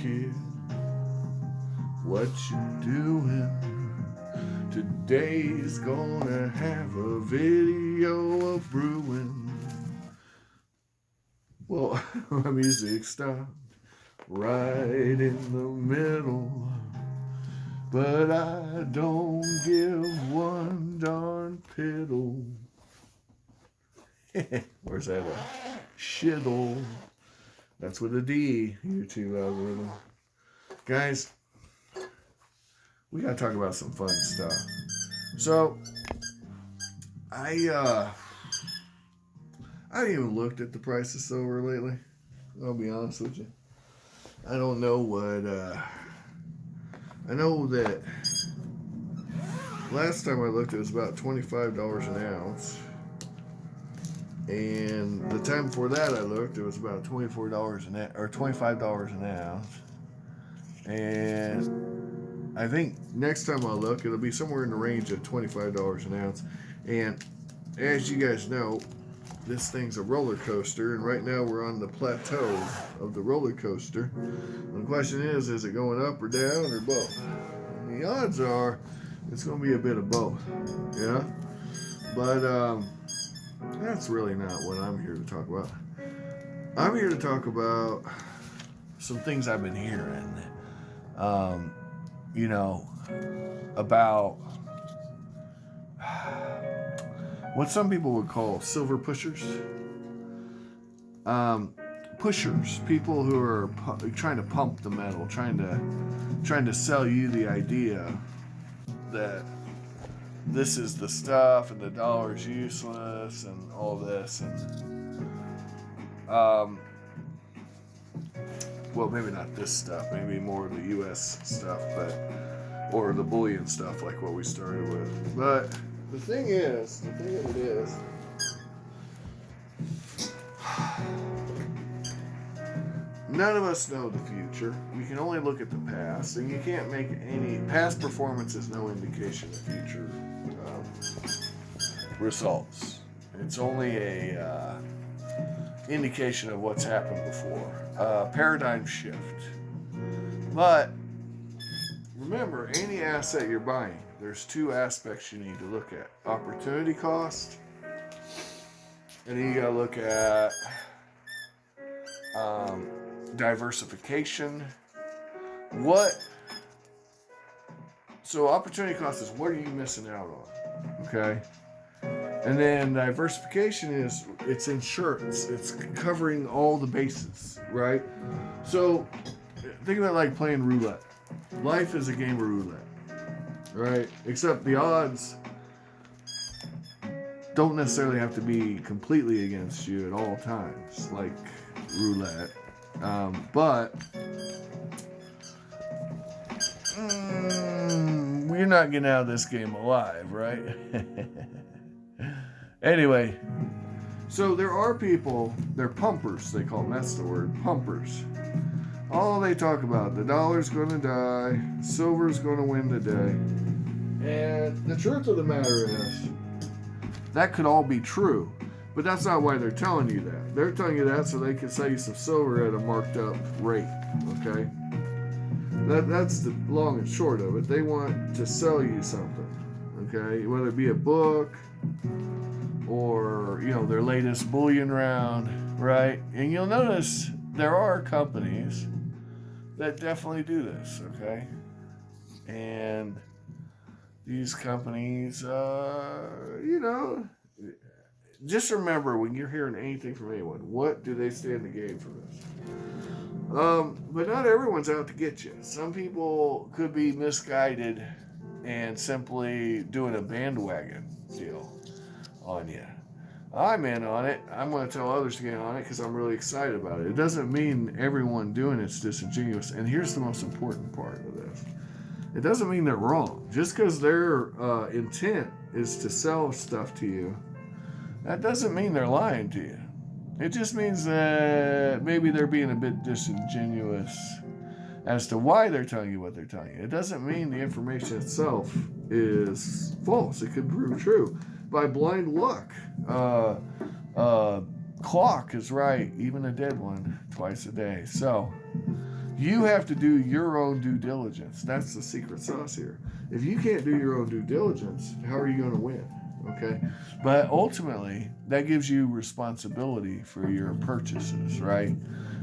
kid, what you doing? Today's gonna have a video of brewing. Well, my music stopped right in the middle, but I don't give one darn piddle. Where's that at? Shiddle. That's with a D, YouTube algorithm. Guys, we gotta talk about some fun stuff. So, I haven't even looked at the price of silver lately. I'll be honest with you. I don't know what, I know that last time I looked it was about $25 an ounce. And the time before that I looked, it was about $24 or $25 an ounce. And I think next time I look, it'll be somewhere in the range of $25 an ounce. And as you guys know, this thing's a roller coaster, and right now we're on the plateau of the roller coaster. And the question is it going up or down or both? And the odds are it's going to be a bit of both. Yeah? But that's really not what I'm here to talk about. I'm here to talk about some things I've been hearing. About what some people would call silver pushers. Pushers, people who are trying to pump the metal, trying to sell you the idea that this is the stuff and the dollar's useless and all this. And well, maybe not this stuff, maybe more of the U.S. stuff, or the bullion stuff like what we started with. But the thing of it is, none of us know the future. We can only look at the past, and you can't make any past performance is no indication of future results. It's only a indication of what's happened before. Paradigm shift. But remember, any asset you're buying, there's two aspects you need to look at. Opportunity cost, and then you gotta look at diversification. So opportunity cost is what are you missing out on? Okay? And then diversification is it's insurance. It's covering all the bases, right? So think of it like playing roulette. Life is a game of roulette, right? Except the odds don't necessarily have to be completely against you at all times, like roulette. But you're not getting out of this game alive, right? Anyway, so there are people, they're pumpers, they call them, that's the word, pumpers. All they talk about, the dollar's going to die, silver's going to win the day. And the truth of the matter is, that could all be true, but that's not why they're telling you that. They're telling you that so they can sell you some silver at a marked up rate, okay? That's the long and short of it. They want to sell you something, okay? Whether it be a book or, their latest bullion round, right? And you'll notice there are companies that definitely do this, okay? And these companies, just remember when you're hearing anything from anyone, what do they stand to gain from this? But not everyone's out to get you. Some people could be misguided and simply doing a bandwagon deal on you. I'm in on it. I'm going to tell others to get on it because I'm really excited about it. It doesn't mean everyone doing it's disingenuous. And here's the most important part of this. It doesn't mean they're wrong. Just because their intent is to sell stuff to you, that doesn't mean they're lying to you. It just means that maybe they're being a bit disingenuous as to why they're telling you what they're telling you. It doesn't mean the information itself is false. It could prove true by blind luck. Clock is right, even a dead one, twice a day. So You have to do your own due diligence. That's the secret sauce here. If you can't do your own due diligence, how are you going to win? Okay? But ultimately, that gives you responsibility for your purchases, right?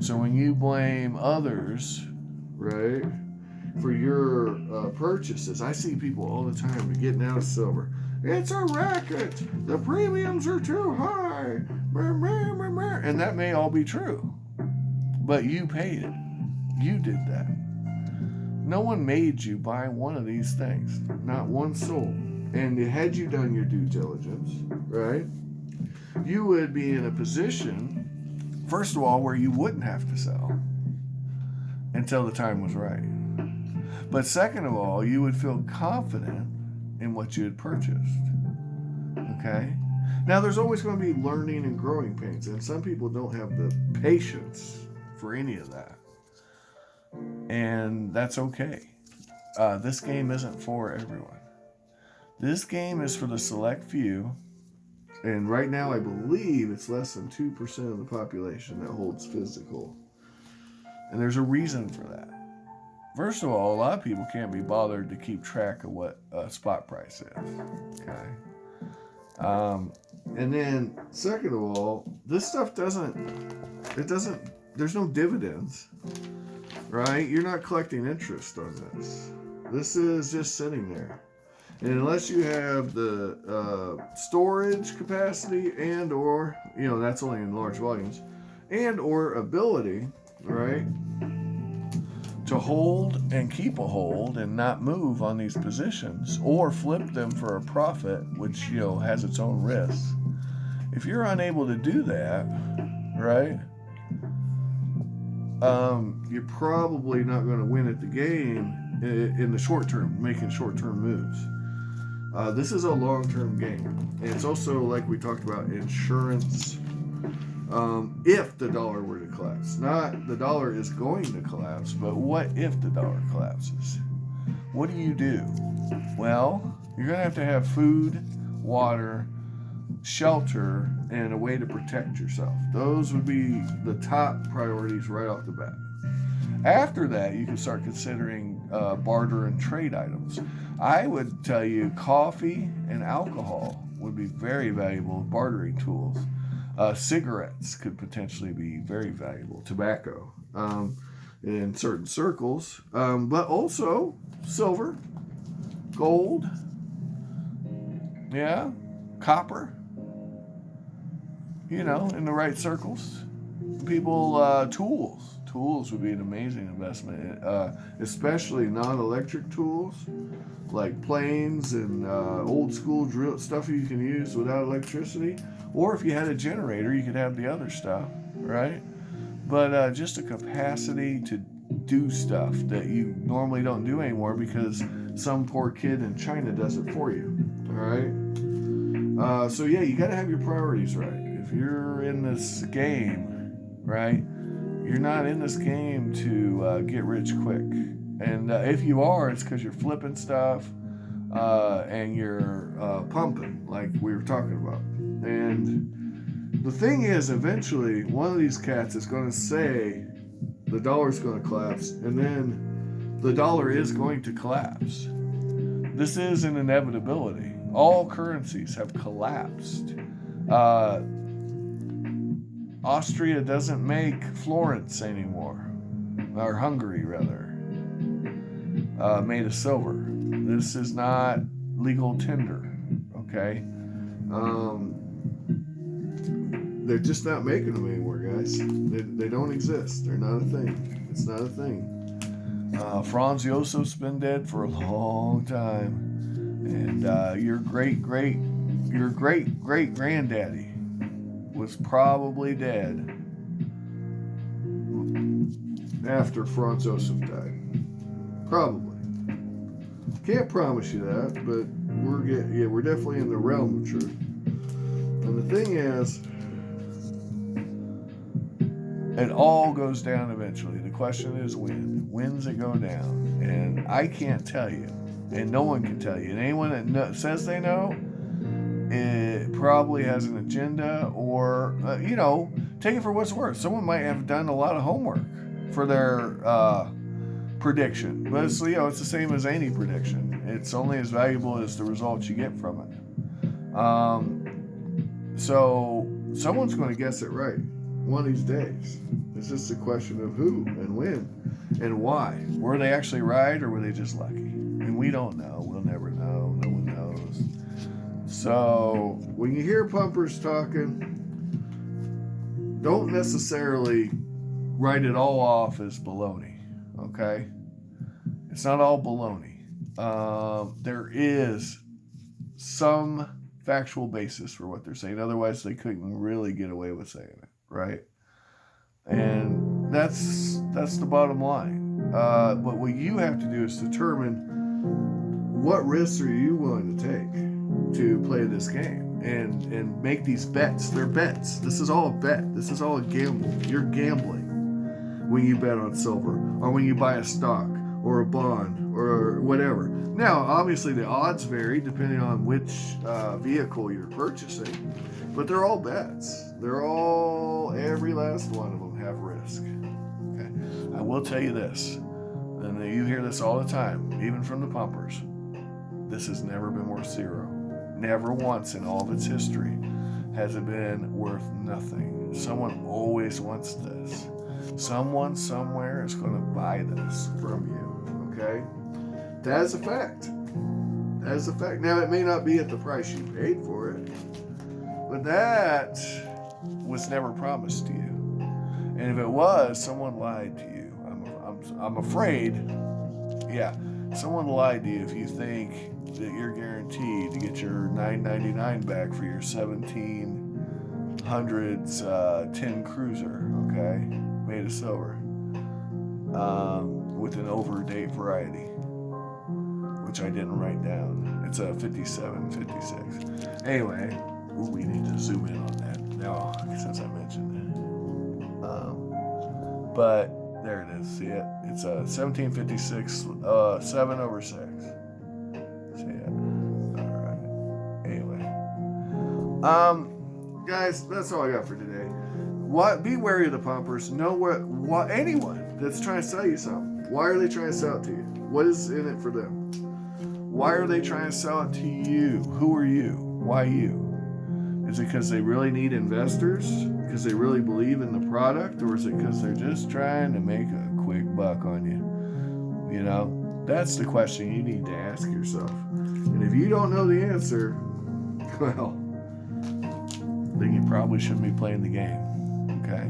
So when you blame others, right, for your purchases, I see people all the time getting out of silver. It's a racket. The premiums are too high. And that may all be true. But you paid it. You did that. No one made you buy one of these things. Not one soul. And had you done your due diligence, right, you would be in a position, first of all, where you wouldn't have to sell until the time was right. But second of all, you would feel confident in what you had purchased. Okay? Now, there's always going to be learning and growing pains, and some people don't have the patience for any of that. And that's okay. This game isn't for everyone. This game is for the select few, and right now I believe it's less than 2% of the population that holds physical. And there's a reason for that. First of all, a lot of people can't be bothered to keep track of what spot price is. Okay. And then, second of all, this stuff there's no dividends, right? You're not collecting interest on this. This is just sitting there. And unless you have the storage capacity and or, that's only in large volumes, and or ability, right, to hold and keep a hold and not move on these positions or flip them for a profit, which, has its own risks. If you're unable to do that, right, you're probably not going to win at the game in the short term, making short-term moves. This is a long-term game. And it's also, like we talked about, insurance. If the dollar were to collapse. Not the dollar is going to collapse, but what if the dollar collapses? What do you do? Well, you're going to have food, water, shelter, and a way to protect yourself. Those would be the top priorities right off the bat. After that, you can start considering barter and trade items. I would tell you coffee and alcohol would be very valuable bartering tools. Cigarettes could potentially be very valuable. Tobacco in certain circles. But also silver, gold, copper, in the right circles. People, tools would be an amazing investment, especially non-electric tools like planes and old school drill stuff you can use without electricity. Or if you had a generator, you could have the other stuff, right? But just a capacity to do stuff that you normally don't do anymore because some poor kid in China does it for you, all right? So you got to have your priorities right. If you're in this game, right, you're not in this game to get rich quick. And if you are, it's because you're flipping stuff and you're pumping, like we were talking about. And the thing is, eventually, one of these cats is going to say the dollar's going to collapse, and then the dollar is going to collapse. This is an inevitability. All currencies have collapsed. Austria doesn't make florins anymore, or Hungary rather, made of silver. This is not legal tender, okay? They're just not making them anymore, guys. They don't exist. They're not a thing. It's not a thing. Franz Josef's been dead for a long time, and your great granddaddy was probably dead after Franz Josef died. Probably. Can't promise you that, but we're definitely in the realm of truth. And the thing is, it all goes down eventually. The question is when. When's it go down? And I can't tell you. And no one can tell you. And anyone that says they know, it probably has an agenda or, take it for what's worth. Someone might have done a lot of homework for their prediction. But it's, it's the same as any prediction. It's only as valuable as the results you get from it. So someone's going to guess it right one of these days. It's just a question of who and when and why. Were they actually right or were they just lucky? And we don't know. We'll never know. No one knows. So when you hear pumpers talking, don't necessarily write it all off as baloney. Okay? It's not all baloney. There is some factual basis for what they're saying. Otherwise, they couldn't really get away with saying it, right? And that's the bottom line. But what you have to do is determine what risks are you willing to take to play this game and make these bets. They're bets. This is all a bet. This is all a gamble. You're gambling when you bet on silver or when you buy a stock or a bond or whatever. Now, obviously, the odds vary depending on which vehicle you're purchasing, but they're all bets. Every last one of them have risk. Okay? I will tell you this, and you hear this all the time, even from the pumpers. This has never been worth zero. Never once in all of its history has it been worth nothing. Someone always wants this. Someone somewhere is going to buy this from you. Okay? That is a fact. That is a fact. Now, it may not be at the price you paid for it, but that was never promised to you. And if it was, someone lied to you. I'm afraid, someone lied to you if you think that you're guaranteed to get your $9.99 back for your 1700s tin cruiser, okay, made of silver, with an over-date variety, which I didn't write down. It's a 57, 56. Anyway, we need to zoom in on that now since I mentioned it. But there it is. See it? It's a 1756 7/6. See it? All right. Anyway, guys, that's all I got for today. Be wary of the pumpers. Know what anyone that's trying to sell you something. Why are they trying to sell it to you? What is in it for them? Why are they trying to sell it to you? Who are you? Why you? Is it because they really need investors? Because they really believe in the product? Or is it because they're just trying to make a quick buck on you? You know, that's the question you need to ask yourself. And if you don't know the answer, well, then you probably shouldn't be playing the game. Okay?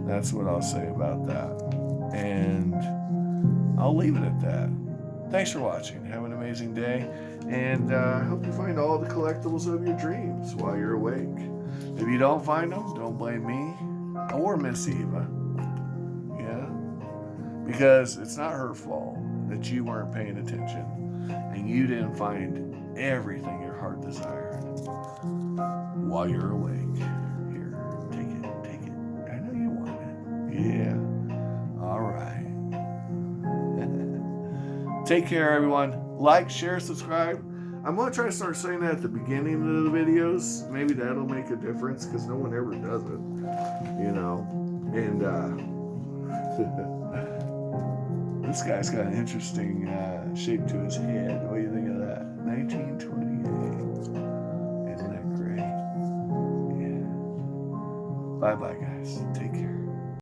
That's what I'll say about that. And I'll leave it at that. Thanks for watching. Have an amazing day. And I hope you find all the collectibles of your dreams while you're awake. If you don't find them, don't blame me or Miss Eva. Yeah? Because it's not her fault that you weren't paying attention and you didn't find everything your heart desired while you're awake. Here, take it. I know you want it. Yeah. All right. Take care, everyone. Like, share, subscribe. I'm going to try to start saying that at the beginning of the videos. Maybe that'll make a difference because no one ever does it. You know. And this guy's got an interesting shape to his head. What do you think of that? 1928. Isn't that great? Yeah. Bye-bye, guys. Take care.